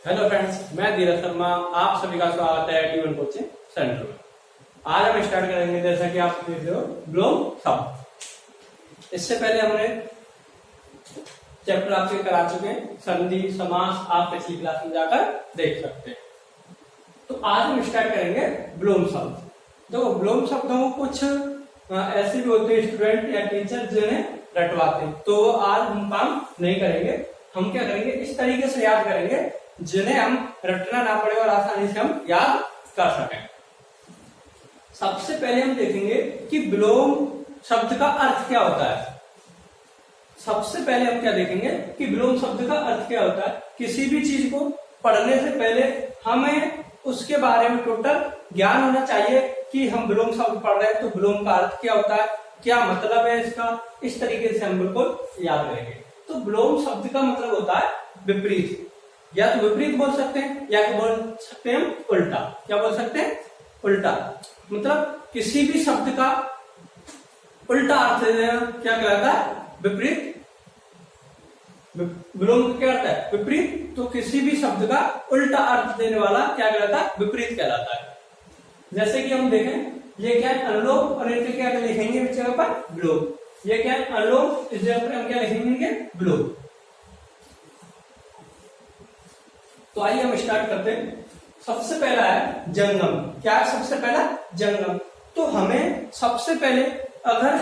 Hello friends, मैं धीरज शर्मा। आप सभी का स्वागत है टी1 कोचिंग सेंटर में। आज हम स्टार्ट करेंगे, जैसा कि आप देख रहे हो, ब्लोम शब्द। इससे पहले हमने चैप्टर आपके करा चुके हैं, संधि समास। आप पिछली क्लास में जाकर देख सकते हैं। तो आज हम स्टार्ट करेंगे ब्लोम शब्द। देखो, ब्लोम शब्दों को कुछ ऐसे भी होते हैं स्टूडेंट या टीचर जिन्हें रटवाते हैं, तो आज हम काम नहीं करेंगे। हम क्या करेंगे, इस तरीके से याद करेंगे जिन्हें हम रटना ना पड़े और आसानी से हम याद कर सकें। सबसे पहले हम देखेंगे कि ब्लोम शब्द का अर्थ क्या होता है। सबसे पहले हम क्या देखेंगे कि ब्लोम शब्द का अर्थ क्या होता है। किसी भी चीज को पढ़ने से पहले हमें उसके बारे में टोटल ज्ञान होना चाहिए कि हम ब्लोम शब्द पढ़ रहे हैं तो ब्लोम का अर्थ क्या होता है, क्या मतलब है इसका। इस तरीके से हम बिल्कुल याद करेंगे। तो ब्लोम शब्द का मतलब होता है विपरीत। या तो विपरीत बोल सकते हैं या तो बोल सकते हैं उल्टा। क्या बोल सकते हैं? उल्टा। मतलब किसी भी शब्द का उल्टा अर्थ देना क्या कहलाता है? विपरीत। ब्लोम क्या कहता है? विपरीत। तो किसी भी शब्द का उल्टा अर्थ देने वाला क्या कहलाता है? विपरीत कहलाता है। जैसे कि हम देखें, ये क्या है? अनुलोम, और इनके क्या लिखेंगे इस जगह पर? ब्लोम। ये क्या है? अनुलोम, इस जगह पर हम क्या लिखेंगे? ब्लोम। तो आइए हम स्टार्ट करते हैं। सबसे पहला है जंगम। क्या है सबसे पहला? जंगम। तो हमें सबसे पहले अगर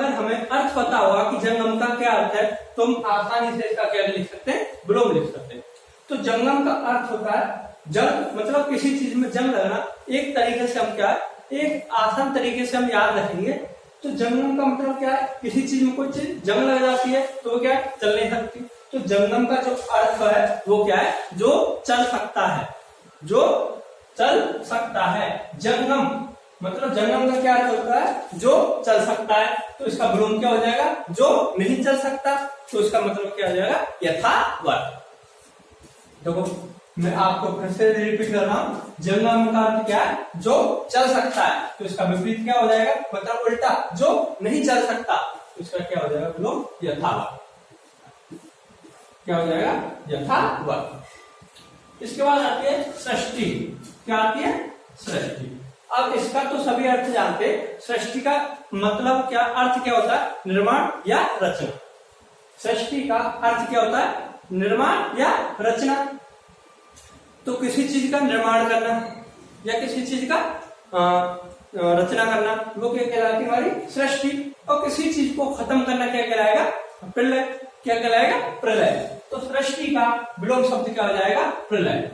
हमें अर्थ पता होगा कि जंगम का क्या अर्थ है, तो हम आसानी से इसका क्या लिख सकते हैं? ब्लोम लिख सकते हैं। तो जंगम का अर्थ होता है जंग, मतलब किसी चीज में जंग लगना। एक तरीके से हम क्या है, एक आसान तरीके से हम याद रखेंगे। तो जंगम का मतलब क्या है? किसी चीज में कोई चीज जंग लग जाती है तो वो क्या है? चल नहीं सकती। तो जंगम का जो अर्थ है वो क्या है? जो चल सकता है। जो चल सकता है। जंगम मतलब जंगम का क्या अर्थ होता है? जो चल सकता है। तो इसका ब्लोम क्या हो जाएगा? जो नहीं चल सकता। तो इसका मतलब क्या हो जाएगा? यथावत। देखो, मैं आपको फिर से रिपीट कर रहा हूं। जंगम का अर्थ क्या है? जो चल सकता है। तो इसका विपरीत क्या हो जाएगा? मतलब उल्टा। जो नहीं चल सकता। तो इसका क्या हो जाएगा? ब्लोम यथावत। क्या हो जाएगा? यथावत। इसके बाद आती है सृष्टि। क्या आती है? सृष्टि। अब इसका तो सभी अर्थ जानते हैं। सृष्टि का मतलब क्या, अर्थ क्या होता है? निर्माण या रचना। सृष्टि का अर्थ क्या होता है? निर्माण या रचना। तो किसी चीज का निर्माण करना या किसी चीज का रचना करना, वो क्या कहलाती है? हमारी सृष्टि। और किसी चीज को खत्म करना क्या कहलाएगा? प्रलय। क्या कहलाएगा? प्रलय। तो सृष्टि का विलोम शब्द क्या हो जाएगा? प्रलय।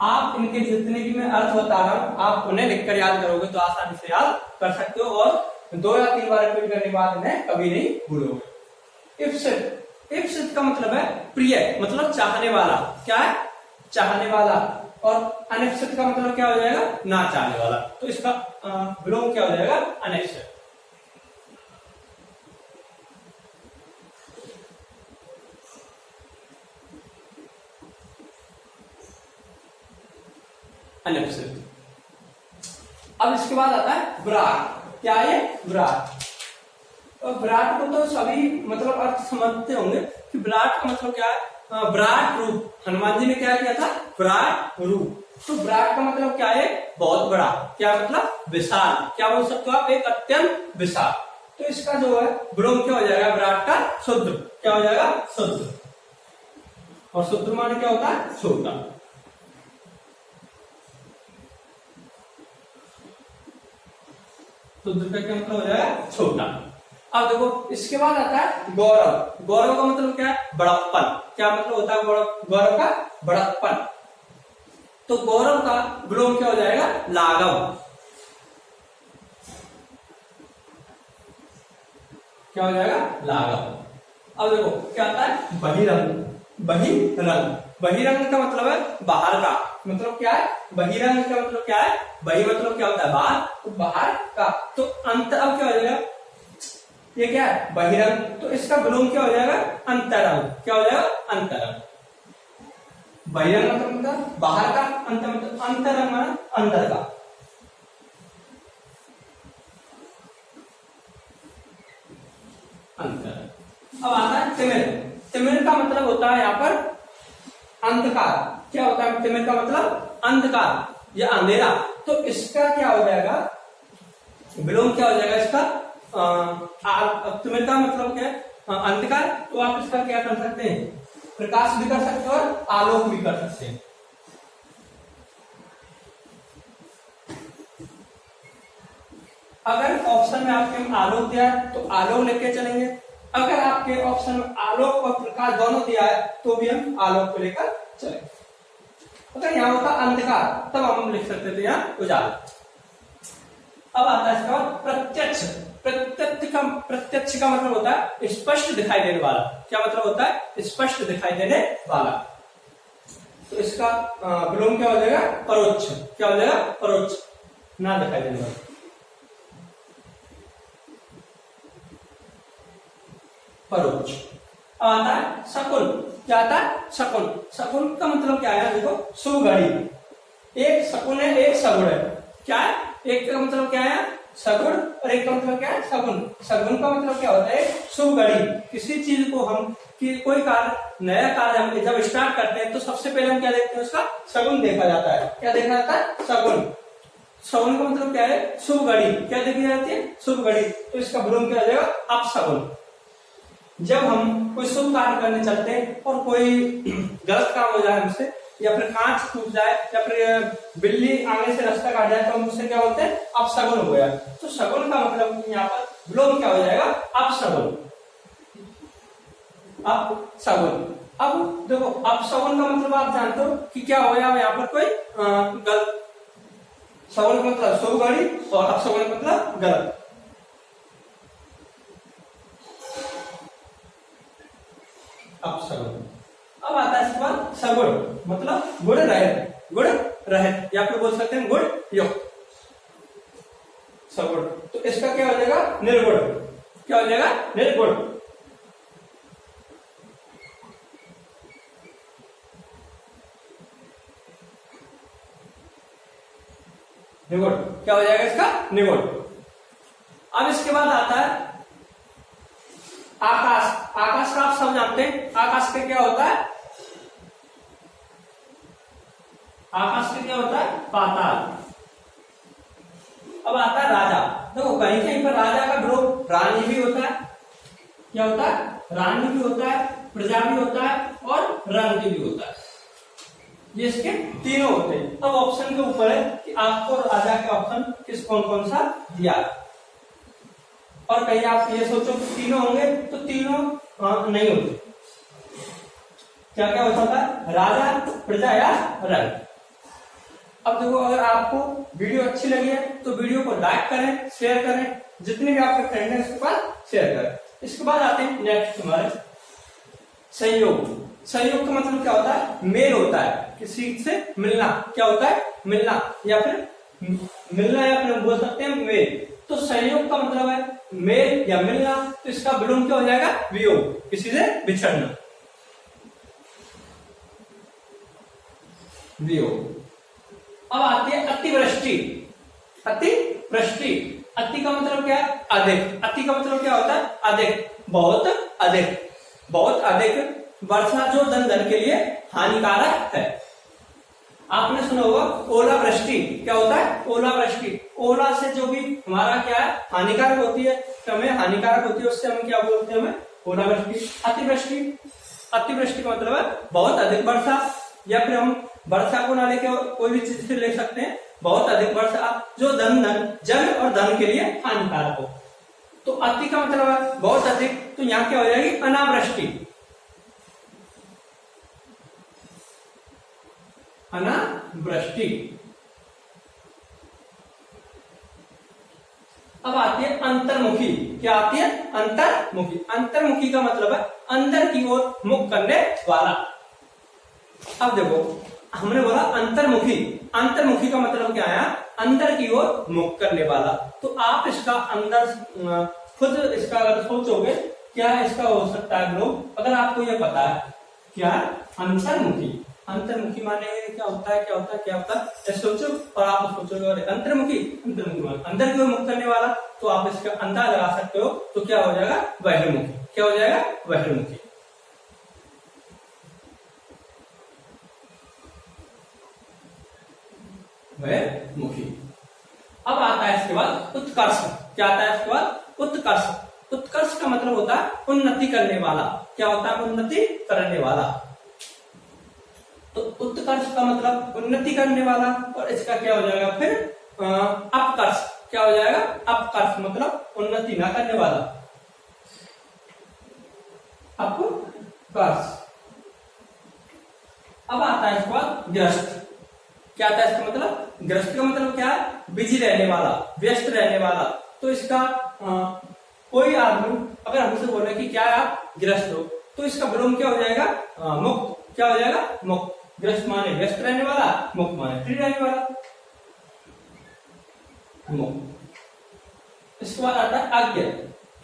आप इनके जितने भी मैं अर्थ बता रहा हूं, आप उन्हें लिखकर याद करोगे तो आसानी से याद कर सकते हो, और 2 या 3 बार रिपीट करने के बाद इन्हें कभी नहीं भूलोगे। इप्सित। इप्सित का मतलब है प्रिय, मतलब चाहने वाला। क्या है? चाहने वाला। और अनिप्सित का मतलब क्या हो जाएगा? ना चाहने वाला। तो इसका विलोम क्या हो जाएगा? अनिप्सित। अनिप्सित। अब इसके बाद आता है विराट। क्या है? विराट। और विराट को तो सभी मतलब अर्थ समझते होंगे कि विराट का मतलब क्या है? विराट रूप। हनुमान जी ने क्या किया था? विराट रूप। तो विराट का मतलब क्या है? बहुत बड़ा। क्या मतलब? विशाल। क्या बोल सकते हो आप? एक अत्यंत विशाल। तो इसका जो है विलोम क्या हो जाएगा? विराट का शुद्ध। क्या हो जाएगा? शुद्ध। और शुद्ध माने क्या होता है? छोटा। शुद्ध का क्या मतलब हो जाएगा? छोटा। अब देखो, इसके बाद आता है गौरव। गौरव का मतलब क्या है? बड़प्पन। क्या मतलब होता है गौरव का? बड़प्पन। तो गौरव का विलोम क्या हो जाएगा? लाघव। क्या हो जाएगा? लाघव। अब देखो क्या आता है? बहिरंग। बहिरंग। बहिरंग का मतलब है बाहर का। मतलब क्या है? बहिरंग का मतलब क्या है? बहि मतलब क्या होता है? बाहर। तो बाहर का। तो अंत अब क्या हो जाएगा? ये क्या है? बहिरंग। तो इसका विलोम क्या हो जाएगा? अंतरंग। क्या हो जाएगा? अंतरंग। बहिरंग मतलब बाहर का, अंत मतलब अंतरंग मतलब अंदर का। अंतर। अब आता है तिमिर। तिमिर का मतलब होता है यहाँ पर अंधकार। क्या होता है तिमिर का मतलब? अंधकार या अंधेरा। तो इसका क्या हो जाएगा? विलोम क्या हो जाएगा इसका? तिमिर का मतलब क्या है? अंधकार। तो आप इसका क्या कर सकते हैं? प्रकाश भी कर सकते हैं और आलोक भी कर सकते हैं। अगर ऑप्शन में आपके आलोक दिया है तो आलोक लेके चलेंगे। अगर आपके ऑप्शन में आलोक और प्रकाश दोनों दिया है तो भी हम आलोक को लेकर चलेंगे। अगर यहाँ होता अंधकार तब हम लिख सकते थे यहाँ उजाला। अब आता है इसका प्रत्यक्ष। प्रत्यक्ष का मतलब होता है स्पष्ट दिखाई देने वाला। क्या मतलब होता है? स्पष्ट दिखाई देने वाला। तो इसका विलोम क्या हो जाएगा? परोक्ष। क्या हो जाएगा? परोक्ष, ना दिखाई देने वाला। परोक्ष। अब आता है शकुन। क्या आता है? शकुन। शकुन का मतलब क्या है? देखो, शुभ घड़ी। एक शकुन है, एक सगुण है। क्या है? एक का मतलब क्या है? सगुण, और एक का मतलब क्या है? शकुन। शकुन का मतलब क्या होता है? शुभ घड़ी। किसी चीज को हम कोई कार्य, नया कार्य हम जब स्टार्ट करते हैं तो सबसे पहले हम क्या देखते हैं? उसका शकुन देखा जाता है। क्या देखा जाता है? शकुन। शकुन का मतलब क्या है? शुभ घड़ी। क्या देखी जाती है? शुभ घड़ी। तो इसका विलोम क्या हो जाएगा? अपशकुन। जब हम कोई शुभ कार्य करने चलते हैं और कोई गलत काम हो जाए हमसे, या फिर कांच टूट जाए, या फिर बिल्ली आगे से रास्ता काट जाए, तो हम उससे क्या बोलते हैं? अपशगुन हो गया। तो शगुन का मतलब यहाँ पर विलोम क्या हो जाएगा? अपशगुन। अपशगुन। अब देखो, अपशगुन का मतलब आप जानते हो कि क्या हो गया यहाँ पर? कोई गलत। शगुन का मतलब शुभ घड़ी और अपशगुन का मतलब गलत। अपशगुन। अब आता है इसके बाद सगुण, मतलब गुण रहित। गुण रहित या फिर बोल सकते हैं गुण युक्त। सगुण। तो इसका क्या हो जाएगा? निर्गुण। क्या हो जाएगा? निर्गुण। निगुण। क्या हो जाएगा इसका? निगुण। अब इसके बाद आता है आकाश। आकाश का आप सब जानते हैं। आकाश का क्या होता है? आकाश का क्या होता है? पाताल। अब आता है राजा। देखो, कहीं कहीं पर राजा का विलोम रानी भी होता है। क्या होता है? रानी भी होता है, प्रजा भी होता है और रंग भी होता है। ये इसके तीनों होते हैं। अब ऑप्शन के ऊपर है कि आपको राजा के ऑप्शन किस कौन कौन सा दिया है। और कहीं आप ये सोचो कि तीनों होंगे तो तीनों नहीं होते। क्या क्या हो सकता है? राजा, प्रजा या रंग। अब देखो, अगर आपको वीडियो अच्छी लगी है तो वीडियो को लाइक करें, शेयर करें, जितने भी आपके फ्रेंड हैं उसके पास शेयर करें। इसके बाद आते हैं नेक्स्ट हमारे संयोग। संयोग का मतलब क्या होता है? मेल होता है, किसी से मिलना। क्या होता है? मिलना, या फिर मिलना, या फिर बोल सकते हैं मेल। तो संयोग का मतलब है मेल या मिलना। तो इसका विलोम क्या हो जाएगा? वियोग, किसी से बिछड़ना। वियोग। अब आती है अतिवृष्टि। अतिवृष्टि। अति का मतलब क्या है? अधिक। अति का मतलब क्या होता है? अधिक, बहुत अधिक। बहुत अधिक वर्षा जो धन के लिए हानिकारक है। आपने सुना होगा ओलावृष्टि। क्या होता है? ओलावृष्टि। ओला से जो भी हमारा क्या है? हानिकारक होती है, तो हमें हानिकारक होती है, उससे हम क्या बोलते हैं? हमें ओलावृष्टि। अतिवृष्टि। अतिवृष्टि का मतलब है बहुत अधिक वर्षा, या फिर हम वर्षा को ना लेके कोई भी चीज से ले सकते हैं। बहुत अधिक वर्षा जो जल और धन के लिए हानिकारक हो। तो अति का मतलब है बहुत अधिक। तो यहाँ क्या हो जाएगी? अनावृष्टि। अनावृष्टि। अब आती है अंतर्मुखी। क्या आती है? अंतर्मुखी। अंतर्मुखी का मतलब है अंदर की ओर मुख करने वाला। अब देखो, हमने बोला अंतर्मुखी। अंतर्मुखी का मतलब क्या है? अंदर की ओर मुख करने वाला। तो आप इसका अंदर खुद इसका अगर सोचोगे क्या इसका हो सकता है लोग, अगर आपको ये पता है क्या अंतर्मुखी। अंतर्मुखी माने क्या होता है? क्या होता है? क्या होता है? सोचो और आप सोचोगे और अंतर्मुखी। अंतर्मुखी अंदर की ओर मुख करने वाला। तो आप इसका अंदाजा लगा सकते हो। तो क्या हो जाएगा? बहिर्मुखी। क्या हो जाएगा, बहिर्मुखी। बहिर्मुखी। अब आता है इसके बाद उत्कर्ष। क्या आता है इसके बाद, उत्कर्ष। उत्कर्ष का मतलब होता है उन्नति करने वाला। क्या होता है, उन्नति करने वाला। तो उत्कर्ष का मतलब उन्नति करने वाला, और इसका क्या हो जाएगा फिर अपकर्ष। क्या हो जाएगा, अपकर्ष मतलब उन्नति ना करने वाला, अपकर्ष। अब आता है इसके बाद ग्रस्त। क्या आता है इसका मतलब, ग्रस्त का मतलब क्या है, बिजी रहने वाला, व्यस्त रहने वाला। तो इसका कोई आदमी अगर हमसे बोले कि क्या आप ग्रस्त हो, तो इसका विलोम क्या हो जाएगा, मुक्त। क्या हो जाएगा, मुक्त। ग्रस्त माने व्यस्त रहने वाला, मुक्त माने फ्री रहने वाला, मुक्त। इसके बाद आता है अज्ञ।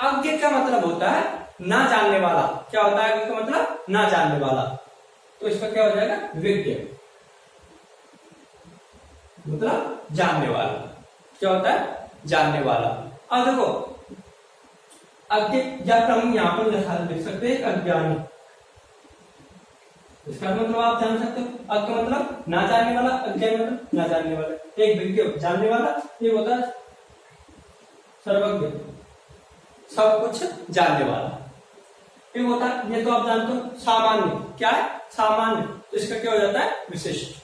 अज्ञ का मतलब होता है ना जानने वाला। क्या होता है अज्ञ का मतलब, ना जानने वाला। तो इसका क्या हो जाएगा, विज्ञ मतलब जानने वाला। क्या होता है, जानने वाला। अब देखो अज्ञ या हम यहाँ पर लिख सकते हैं अज्ञानी। इसका मतलब आप जान सकते हो, अज्ञ मतलब ना जानने वाला, अज्ञानी मतलब ना जानने वाला। एक विज्ञ जानने वाला, ये होता है सर्वज्ञ, सब कुछ जानने वाला। एक होता है, ये तो आप जानते हो, सामान्य। क्या है, सामान्य। तो इसका क्या हो जाता है, विशिष्ट।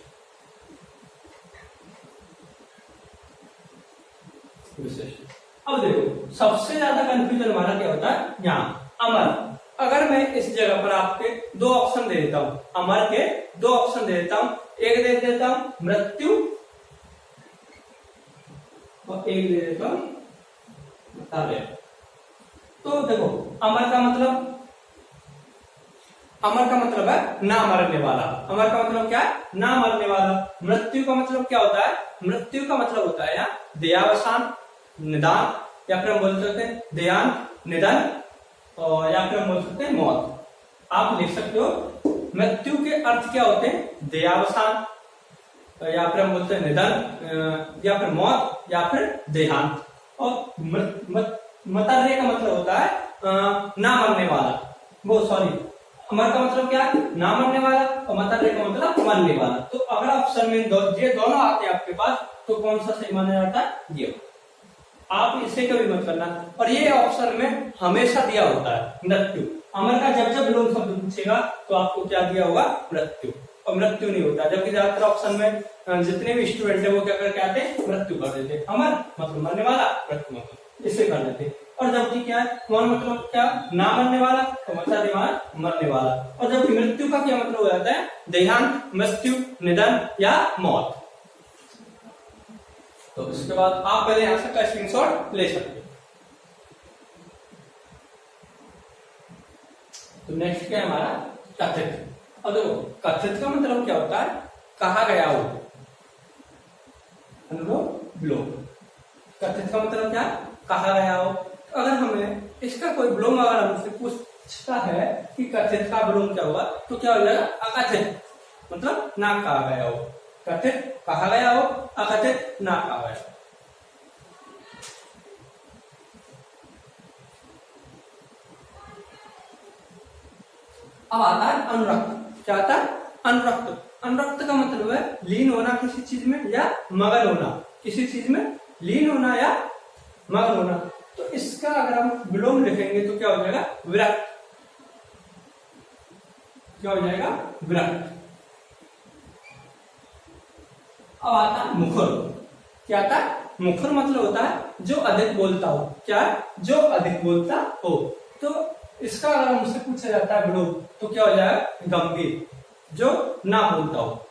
विशिष्ट। अब देखो सबसे ज्यादा कंफ्यूजन हमारा क्या होता है, यहाँ अमर। अगर मैं इस जगह पर आपके दो ऑप्शन दे देता हूं, अमर के दो ऑप्शन दे देता हूं, एक दे देता हूं मृत्यु और एक दे देता हूं अव्यय। तो देखो अमर का मतलब है ना मरने वाला। अमर का मतलब क्या है, ना मरने वाला। मृत्यु का मतलब क्या होता है, मृत्यु का मतलब होता है यहाँ देहावसान, निदान, या फिर हम बोल सकते हैं देहांत, निधन, और या फिर हम बोल सकते हैं मौत। आप लिख सकते हो मृत्यु के अर्थ क्या होते हैं, देहावसान, या फिर हम बोलते हैं निधन, या फिर मौत, या फिर देहांत। और मतर्य का मतलब होता है ना मरने वाला। वो सॉरी, अमर का मतलब क्या है, ना मरने वाला, और मतर्य का मतलब मरने वाला। तो अगर ऑप्शन में ये दोनों आते हैं आपके पास, तो कौन सा सही माना जाता है, ये। आप इसे कभी मत करना। और ये ऑप्शन में हमेशा दिया होता है मृत्यु। अमर का जब विलोम शब्द पूछेगा तो आपको क्या दिया होगा, मृत्यु, और मृत्यु नहीं होता। जबकि ज्यादातर ऑप्शन में जितने भी स्टूडेंट है वो क्या करके आते हैं, मृत्यु कर देते। अमर मतलब मरने वाला, मृत्यु मतलब इसे कर देते। और जबकि क्या है, मौन मतलब क्या, ना मरने वाला, तो मतलब दिमाग मरने वाला। और जबकि मृत्यु का क्या मतलब हो जाता है, देहांत, मृत्यु, निधन या मौत। तो इसके बाद आप पहले यहां से स्क्रीनशॉट ले सकते हो। तो नेक्स्ट क्या है हमारा, कथित। और देखो कथित का मतलब क्या होता है, कहा गया हो, अनुलोम विलोम। कथित का मतलब क्या, कहा गया हो। अगर हमें इसका कोई विलोम अगर हमसे पूछता है कि कथित का विलोम क्या होगा, तो क्या हो जाएगा, अकथित, मतलब ना कहा गया हो। कथित कहा गया हो, अकथित ना कहा गया हो। अब आता है अनुरक्त। क्या आता है, अनुरक्त। अनुरक्त का मतलब है लीन होना किसी चीज में या मगन होना, किसी चीज में लीन होना या मगन होना। तो इसका अगर हम विलोम लिखेंगे तो क्या हो जाएगा, विरक्त। क्या हो जाएगा, विरक्त। अब आता है मुखर। क्या आता है, मुखर मतलब होता है जो अधिक बोलता हो। क्या है, जो अधिक बोलता हो। तो इसका अगर हमसे पूछा जाता है विलोम तो क्या हो जाएगा, गंभीर, जो ना बोलता हो।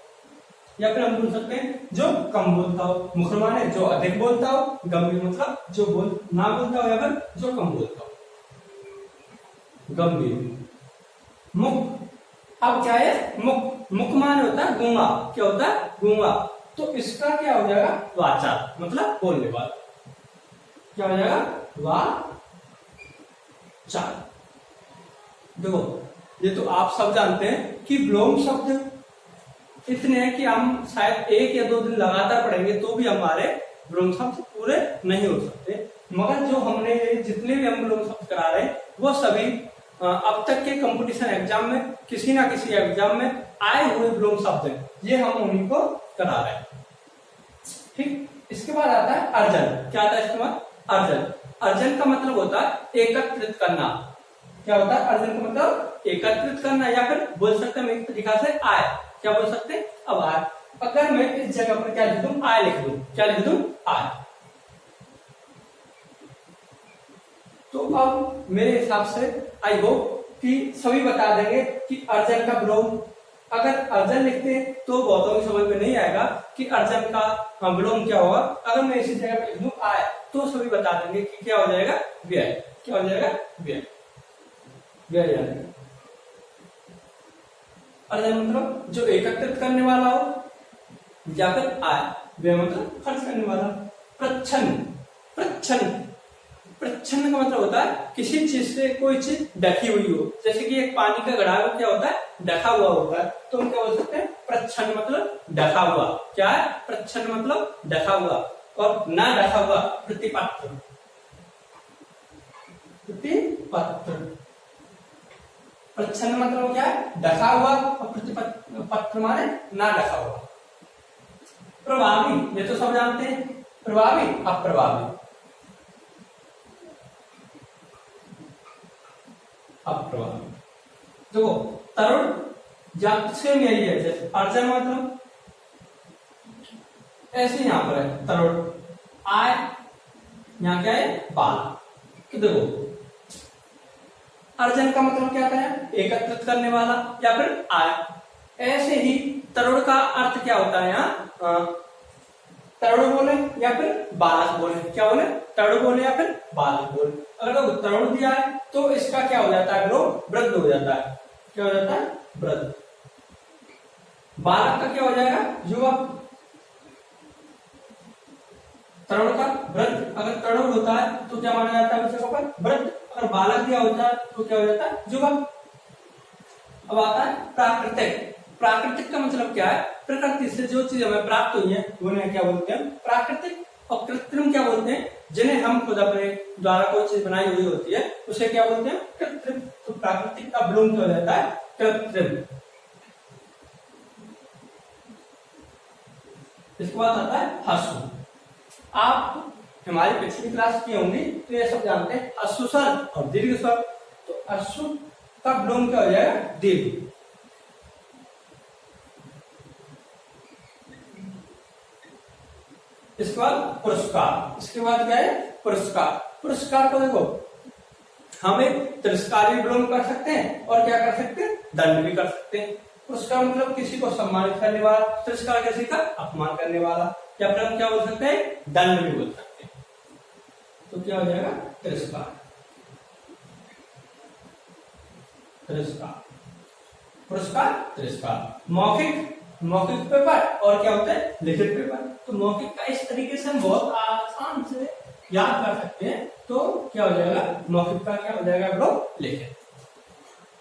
या फिर हम बोल सकते हैं जो कम बोलता हो। मुखर माने जो अधिक बोलता हो, गंभीर मतलब जो ना बोलता हो, या फिर जो कम बोलता हो, गंभीर। मुख, अब क्या है, मुख। मुख माने होता है गूंगा। क्या होता है, गूंगा। तो इसका क्या हो जाएगा, वाचा, मतलब बोलने वाला। क्या हो जाएगा, वाचा। देखो ये तो आप सब जानते हैं कि विलोम शब्द इतने हैं कि हम शायद 1 या 2 दिन लगातार पढ़ेंगे तो भी हमारे विलोम शब्द पूरे नहीं हो सकते। मगर जो हमने जितने भी हम विलोम शब्द करा रहे हैं वो सभी अब तक के कंपटीशन एग्जाम में किसी ना किसी एग्जाम में आए हुए विलोम शब्द हैं, ये हम उन्हीं को करा रहे हैं। ठीक, इसके बाद आता है अर्जन। क्या आता है इसके बाद? अर्जन। अर्जन का मतलब होता है एकत्रित करना। क्या होता है अर्जन का मतलब? एकत्रित करना, या फिर बोल सकते हैं एक तरीका से आय। क्या बोल सकते हैं? अब आय। अगर मैं इस जगह पर क्या लिख दूं? आय लिख दूं। क्या लिख दूं? आय। तो अब मेरे हिसाब से आई होप कि सभी बता देंगे कि अर्जन का विलोम। अगर अर्जन लिखते हैं तो बहुतों की समझ में नहीं आएगा कि अर्जन का विलोम क्या होगा। अगर मैं इसी जगह पे लिख दूं आय, तो सभी बता देंगे कि क्या हो जाएगा? व्यय। क्या हो जाएगा? व्यय। व्यय अर्जन मतलब जो एकत्रित करने वाला हो, या फिर आय। व्यय मतलब खर्च करने वाला। प्रच्छन्न। प्रच्छन्न प्रच्छन्न का मतलब होता है किसी चीज से कोई चीज ढकी हुई हो। जैसे कि एक पानी का घड़ा हो, क्या होता है? ढका हुआ होता है। तो हम क्या बोल सकते हैं? प्रच्छन्न मतलब ढका हुआ। क्या है? प्रच्छन्न मतलब ढका हुआ। और ना ढका हुआ प्रतिपत्र। प्रतिपत्र। प्रच्छन्न मतलब क्या है? ढका हुआ, और प्रतिपत्र माने ना ढका हुआ। प्रभावी, ये तो सब जानते हैं। प्रभावी, अप्रभावी। अप्रभावी। देखो तरुण सेम यही है। जैसे अर्जन मतलब ऐसे यहां पर है तरुण, आय यहां क्या है? बाल। तो देखो अर्जन का मतलब क्या होता है? एकत्रित करने वाला, या फिर आय। ऐसे ही तरुण का अर्थ क्या होता है? यहाँ तरुण बोले या फिर बालक बोले। क्या बोले? तरुण बोले या फिर बालक बोले। अगर तरुण दिया है तो इसका क्या हो जाता है? वृद्ध हो जाता है। क्या हो जाता है? वृद्ध। बालक का क्या हो जाएगा? युवक। तरुण का वृद्ध। अगर तरुण होता है तो क्या माना जाता है उस जगह पर? वृद्ध। अगर बालक दिया होता है तो क्या हो जाता है? युवक। अब आता है प्राकृतिक। प्राकृतिक का मतलब क्या है? प्रकृति से जो चीज हमें प्राप्त हुई है उन्हें क्या बोलते हैं? प्राकृतिक। और कृत्रिम क्या बोलते हैं? जिन्हें हम खुद अपने द्वारा कोई चीज बनाई हुई होती है उसे क्या बोलते हैं? कृत्रिम। तो प्राकृतिक का विलोम क्या हो जाता है? कृत्रिम। इसके बाद आता है ह्रस्व। आप हमारी पिछली क्लास की होंगी तो ये सब जानते हैं ह्रस्व स्वर और दीर्घ स्वर। तो ह्रस्व का विलोम क्या हो जाएगा? दीर्घ। इसके बाद पुरस्कार। इसके बाद क्या है? पुरस्कार। पुरस्कार को देखो हम एक तिरस्कार भी विलोम कर सकते हैं और क्या कर सकते हैं? दंड भी कर सकते हैं। पुरस्कार मतलब किसी को सम्मानित करने वाला, तिरस्कार किसी का अपमान करने वाला, या फिर हम क्या बोल सकते हैं? दंड भी बोल सकते हैं। तो क्या हो जाएगा? तिरस्कार। तिरस्कार। पुरस्कार, तिरस्कार। मौखिक। मौखिक पेपर और क्या होता है? लिखित पेपर। तो मौखिक का इस तरीके से हम बहुत आसान से याद कर सकते हैं। तो क्या हो जाएगा? मौखिक का क्या हो जाएगा? ब्रो लिखित।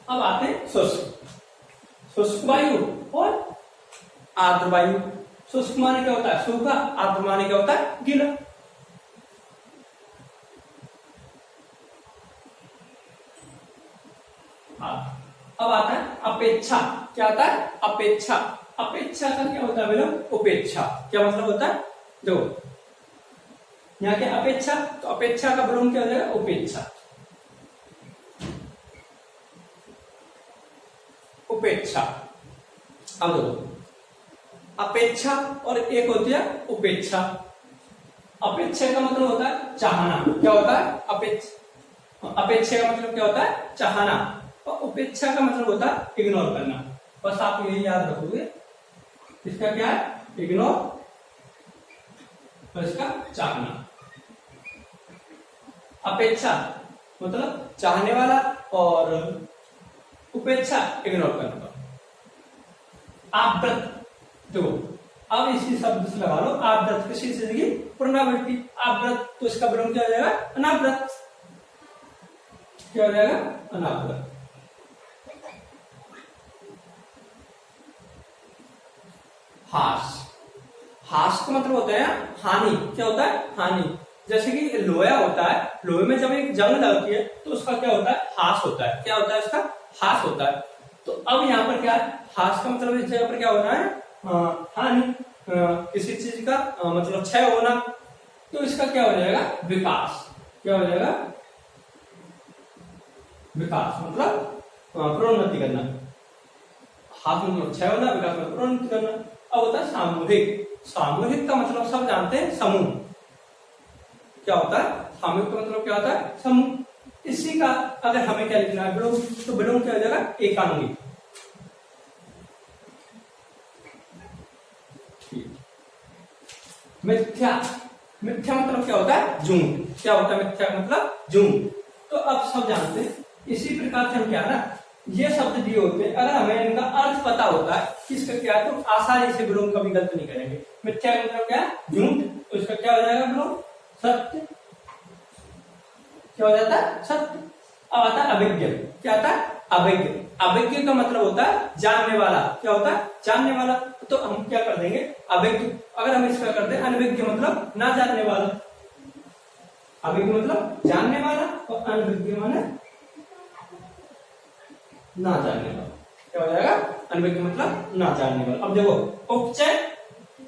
अब आते हैं शुष्क। शुष्क वायु और आर्द्र वायु। शुष्क माने क्या होता है? सूखा। आर्द्र माने क्या होता है? गीला। अब आता है अपेक्षा। क्या आता है? अपेक्षा। अपेक्षा का क्या होता है विलोम? उपेक्षा। क्या मतलब होता है? देखो यहाँ क्या अपेक्षा, तो अपेक्षा का विलोम क्या हो जाएगा? उपेक्षा। उपेक्षा। अब देखो अपेक्षा और एक होती है उपेक्षा। अपेक्षा का मतलब होता है चाहना। क्या होता है? अपेक्षा। अपेक्षा का मतलब क्या होता है? चाहना। और उपेक्षा का मतलब होता है इग्नोर करना। बस आप यही याद रखोगे। इसका क्या है? इग्नोर और इसका चाहना। अपेक्षा मतलब चाहने वाला और उपेक्षा इग्नोर करने वाला। आव्रत। देखो अब इसी शब्द से लगा लो आव्रत। किसी चीज की पुनरावृत्ति। आव्रत। तो इसका विलोम क्या हो जाएगा? अनाव्रत। क्या हो जाएगा? अनाव्रत। हास। हास का मतलब होता है हानि। क्या होता है? हानि। जैसे कि लोहा होता है, लोहे में जब एक जंग लगती है तो उसका क्या होता है, हास होता है। क्या होता है उसका, हास होता है। तो अब यहाँ पर क्या है, हास का मतलब इस जगह पर क्या होना है, हानि, किसी चीज का मतलब क्षय होना। तो इसका क्या हो जाएगा, विकास। क्या हो जाएगा, विकास मतलब प्रोन्नति करना। हास मतलब क्षय होना, विकास मतलब प्रोन्नति करना। अब होता है सामूहिक। सामूहिक का मतलब सब जानते हैं, समूह। क्या होता है, सामूहिक का मतलब क्या होता है, समूह। इसी का अगर हमें क्या लिखना है, विलोम, तो विलोम क्या हो जाएगा, एकांगी। मिथ्या, मिथ्या मतलब क्या होता है, झूठ। क्या होता है मिथ्या मतलब, झूठ। तो अब सब जानते हैं। इसी प्रकार से हम क्या ना, ये शब्द दिए होते हैं, अगर हमें इनका अर्थ पता होता है कि इसका क्या है, तो आसानी से विलोम कभी गलत नहीं करेंगे। मिथ्या का मतलब क्या है, झूठ, तो इसका क्या हो जाएगा विलोम, सत्य। क्या हो जाता है, सत्य। अब आता है अभिज्ञ। क्या आता है, अभिज्ञ। अभिज्ञ का मतलब होता है जानने वाला। क्या होता है, जानने वाला। तो हम क्या कर देंगे, अभिज्ञ। अगर हम इसका कर दें अनभिज्ञ मतलब ना जानने वाला। अभिज्ञ मतलब जानने वाला और अनभिज्ञ माने ना जानने वाला। क्या हो जाएगा, अनभिज्ञ मतलब ना जानने वाला। अब देखो, उपचय,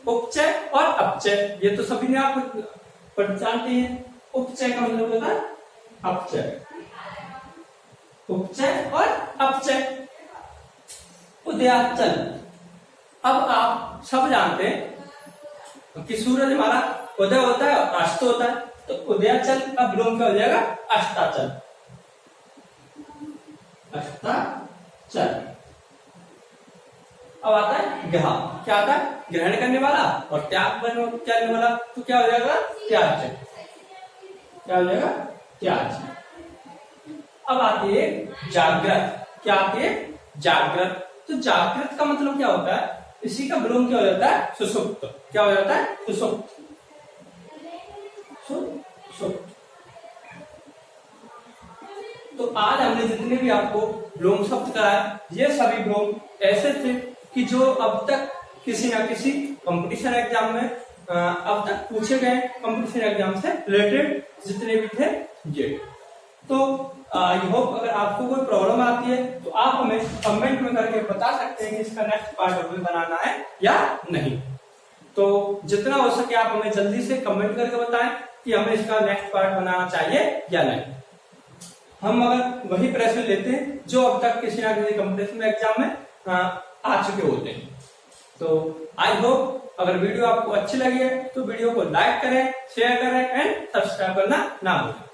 उपचय और अपचय, ये तो सभी ने आप जानते हैं। उपचय का मतलब होता है अपचय, उपचय और अपचय। उदयाचल। अब आप सब जानते हैं कि सूरज हमारा उदय होता है और अस्त होता है, तो उदयाचल का विलोम क्या हो जाएगा, अस्ताचल। अस्ताचल। अब आता है ग्रह। क्या आता है, ग्रहण करने वाला और त्याग करने वाला। तो क्या हो जाएगा, त्याज। क्या हो जाएगा, त्याज। अब आती है जागृत। क्या आती है, जागृत। तो जागृत का मतलब क्या होता है, इसी का विलोम क्या हो जाता है, सुषुप्त। क्या हो जाता है, सुषुप्त, सुषुप्त। तो आज हमने जितने भी आपको विलोम शब्द कराए, ये सभी विलोम ऐसे थे कि जो अब तक किसी ना किसी कंपटीशन एग्जाम में अब तक पूछे गए, कंपटीशन एग्जाम से रिलेटेड जितने भी थे ये। तो आई होप अगर आपको कोई प्रॉब्लम आती है तो आप हमें कमेंट में करके बता सकते हैं कि इसका नेक्स्ट पार्ट हमें बनाना है या नहीं। तो जितना हो सके आप हमें जल्दी से कमेंट करके बताएं कि हमें इसका नेक्स्ट पार्ट बनाना चाहिए या नहीं। हम अगर वही प्रश्न लेते हैं जो अब तक किसी ना किसी कंपटीशन एग्जाम में आ चुके होते हैं। तो आई होप अगर वीडियो आपको अच्छी लगी है तो वीडियो को लाइक करें, शेयर करें एंड सब्सक्राइब करना ना भूलें।